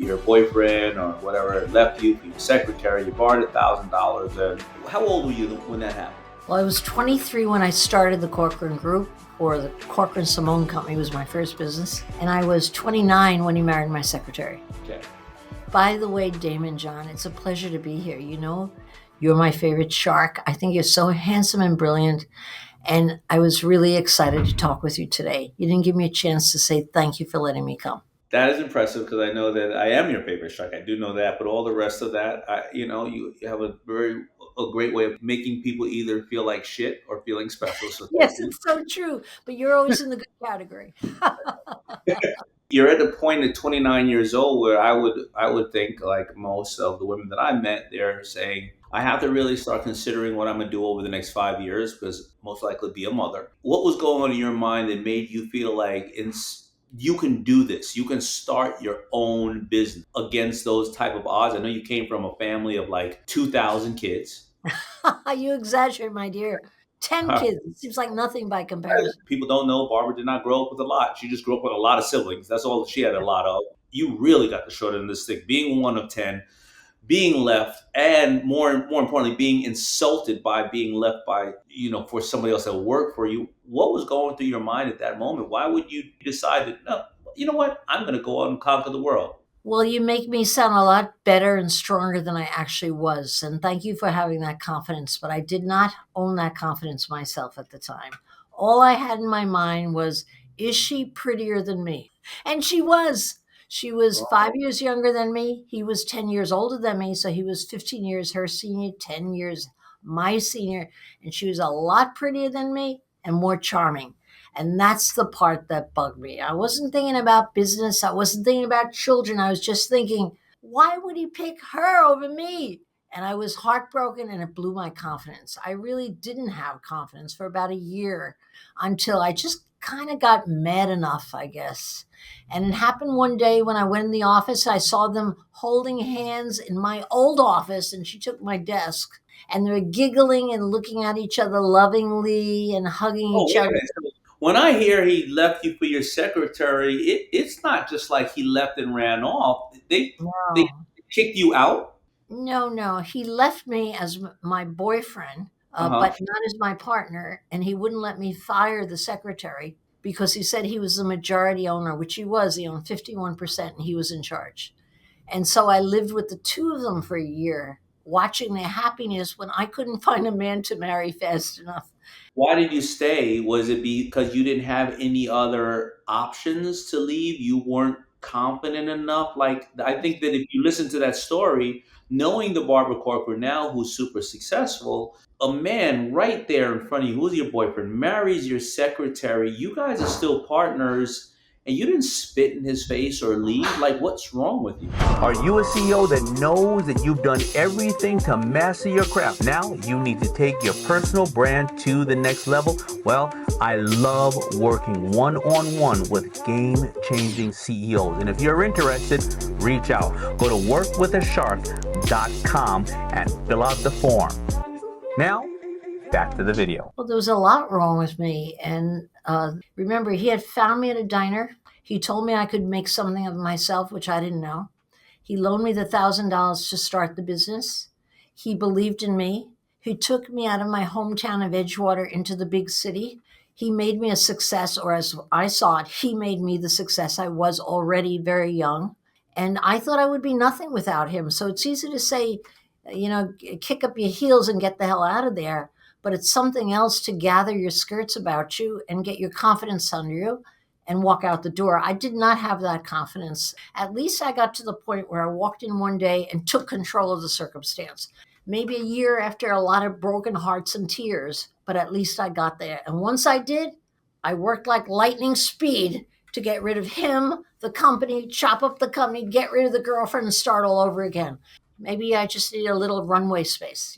your boyfriend or whatever left you for your secretary, you borrowed $1,000. And how old were you when that happened? Well, I was 23 when I started the Corcoran Group, or the Corcoran Simone Company was my first business. And I was 29 when he married my secretary. Okay. By the way, Daymond John, it's a pleasure to be here. You know, you're my favorite shark. I think you're so handsome and brilliant. And I was really excited to talk with you today. You didn't give me a chance to say thank you for letting me come. That is impressive because I know that I am your favorite shark. I do know that, but all the rest of that, you have a great way of making people either feel like shit or feeling special. So thank Yes, you. it's so true. But you're always in the good category. You're at a point at 29 years old where I would think, like most of the women that I met, they're saying, I have to really start considering what I'm going to do over the next 5 years because most likely be a mother. What was going on in your mind that made you feel like you can do this? You can start your own business against those type of odds. I know you came from a family of like 2,000 kids. You exaggerate, my dear. 10 kids. It seems like nothing by comparison. People don't know Barbara did not grow up with a lot. She just grew up with a lot of siblings. That's all she had, a lot of. You really got the short end of the stick, being one of 10, being left, and more importantly, being insulted by being left by, for somebody else that worked for you. What was going through your mind at that moment? Why would you decide that, no, you know what? I'm going to go out and conquer the world. Well, you make me sound a lot better and stronger than I actually was. And thank you for having that confidence. But I did not own that confidence myself at the time. All I had in my mind was, is she prettier than me? And she was. She was 5 years younger than me. He was 10 years older than me. So he was 15 years her senior, 10 years my senior. And she was a lot prettier than me and more charming. And that's the part that bugged me. I wasn't thinking about business. I wasn't thinking about children. I was just thinking, why would he pick her over me? And I was heartbroken and it blew my confidence. I really didn't have confidence for about a year until I just kind of got mad enough, I guess. And it happened one day when I went in the office. I saw them holding hands in my old office, and she took my desk. And they were giggling and looking at each other lovingly and hugging Oh, each wait a other. minute. When I hear he left you for your secretary, it's not just like he left and ran off. They No. kicked you out. No, no. He left me as my boyfriend, Uh huh. but not as my partner. And he wouldn't let me fire the secretary because he said he was the majority owner, which he was. He owned 51% and he was in charge. And so I lived with the two of them for a year, watching their happiness when I couldn't find a man to marry fast enough. Why did you stay? Was it because you didn't have any other options to leave? You weren't confident enough? Like, I think that if you listen to that story, knowing the Barbara Corcoran now, who's super successful, a man right there in front of you, who's your boyfriend, marries your secretary. You guys are still partners, and you didn't spit in his face or leave. Like, what's wrong with you? Are you a CEO that knows that you've done everything to master your craft? Now you need to take your personal brand to the next level? Well, I love working one-on-one with game-changing CEOs. And if you're interested, reach out. Go to workwithashark.com and fill out the form. Now, back to the video. Well, there was a lot wrong with me. And remember, he had found me at a diner. He told me I could make something of myself, which I didn't know. He loaned me the $1,000 to start the business. He believed in me. He took me out of my hometown of Edgewater into the big city. He made me a success, or as I saw it, he made me the success I was already very young. And I thought I would be nothing without him. So it's easy to say, kick up your heels and get the hell out of there. But it's something else to gather your skirts about you and get your confidence under you and walk out the door. I did not have that confidence. At least I got to the point where I walked in one day and took control of the circumstance. Maybe a year after a lot of broken hearts and tears, but at least I got there. And once I did, I worked like lightning speed to get rid of him, the company, chop up the company, get rid of the girlfriend, and start all over again. Maybe I just need a little runway space,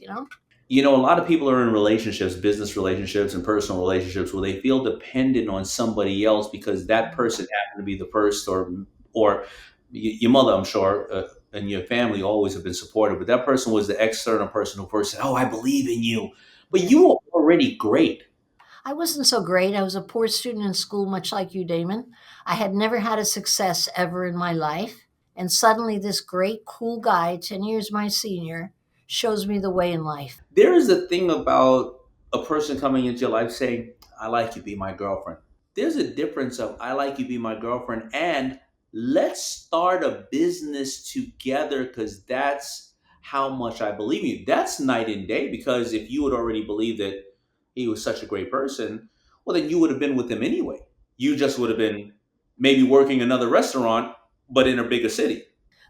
A lot of people are in relationships, business relationships and personal relationships, where they feel dependent on somebody else because that person happened to be the first, or your mother, I'm sure, and your family always have been supportive, but that person was the external person who first said, "Oh, I believe in you," but you were already great. I wasn't so great. I was a poor student in school, much like you, Damon. I had never had a success ever in my life. And suddenly, this great, cool guy, 10 years my senior, shows me the way in life. There is a thing about a person coming into your life saying, I like you, be my girlfriend. There's a difference of I like you, be my girlfriend, and let's start a business together because that's how much I believe in you. That's night and day because if you had already believed that he was such a great person, well, then you would have been with him anyway. You just would have been maybe working another restaurant, but in a bigger city.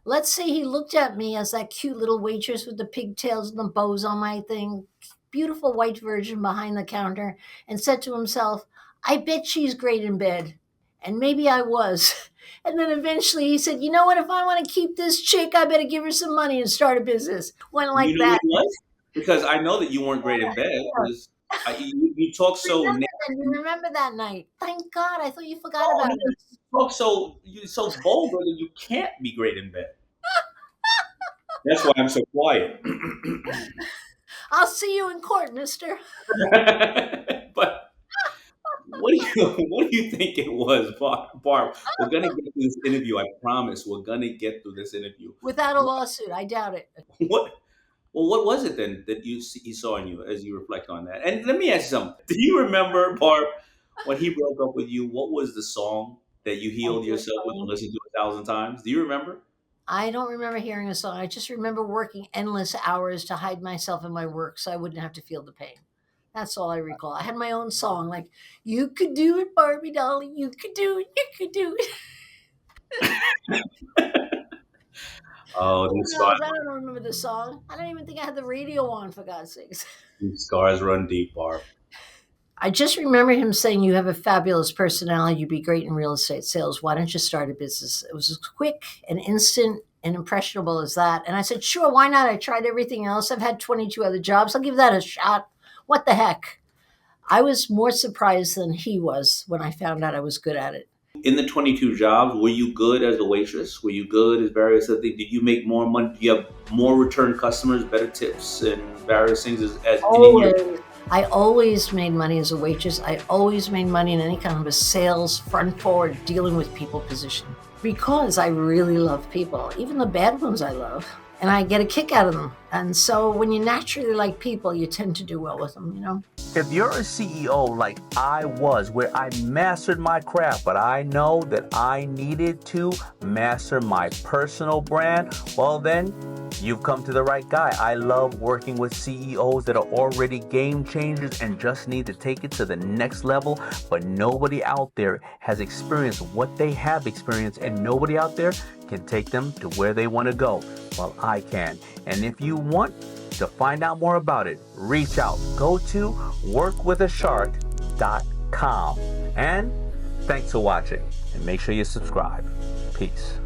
Let's say he looked at me as that cute little waitress with the pigtails and the bows on my thing, beautiful white virgin behind the counter, and said to himself, I bet she's great in bed. And maybe I was. And then eventually he said, you know what? If I want to keep this chick, I better give her some money and start a business. Went like You know that. what it was? Because I know that you weren't great in bed. Because you talk so Remember, nasty. you remember that night. Thank God. I thought you forgot No, about no, it. you talk so you're so vulgar that you can't be great in bed. That's why I'm so quiet. I'll see you in court, mister. But what do you think it was, Barb? We're gonna get through this interview. I promise. We're gonna get through this interview. Without a lawsuit. I doubt it. What? Well, what was it then that you saw in you as you reflect on that? And let me ask you something. Do you remember, Barb, when he broke up with you? What was the song that you healed yourself with and listened to 1,000 times? Do you remember? I don't remember hearing a song. I just remember working endless hours to hide myself in my work so I wouldn't have to feel the pain. That's all I recall. I had my own song, like, you could do it, Barbie doll. You could do it. You could do it. Oh, Who knows? I don't remember the song. I don't even think I had the radio on, for God's sakes. these scars run deep, Barb. I just remember him saying, you have a fabulous personality. You'd be great in real estate sales. Why don't you start a business? It was as quick and instant and impressionable as that. And I said, sure, why not? I tried everything else. I've had 22 other jobs. I'll give that a shot. What the heck? I was more surprised than he was when I found out I was good at it. In the 22 jobs, were you good as a waitress? Were you good as various other things? Did you make more money? Did you have more return customers, better tips, and various things as in a year? Always. I always made money as a waitress. I always made money in any kind of a sales, front forward, dealing with people position because I really love people. Even the bad ones I love. And I get a kick out of them. And so when you naturally like people, you tend to do well with them, you know? If you're a CEO like I was, where I mastered my craft, but I know that I needed to master my personal brand, well then, you've come to the right guy. I love working with CEOs that are already game changers and just need to take it to the next level, but nobody out there has experienced what they have experienced, and nobody out there can take them to where they want to go. Well, I can. And if you want to find out more about it, reach out. Go to workwithashark.com. And thanks for watching. And make sure you subscribe. Peace.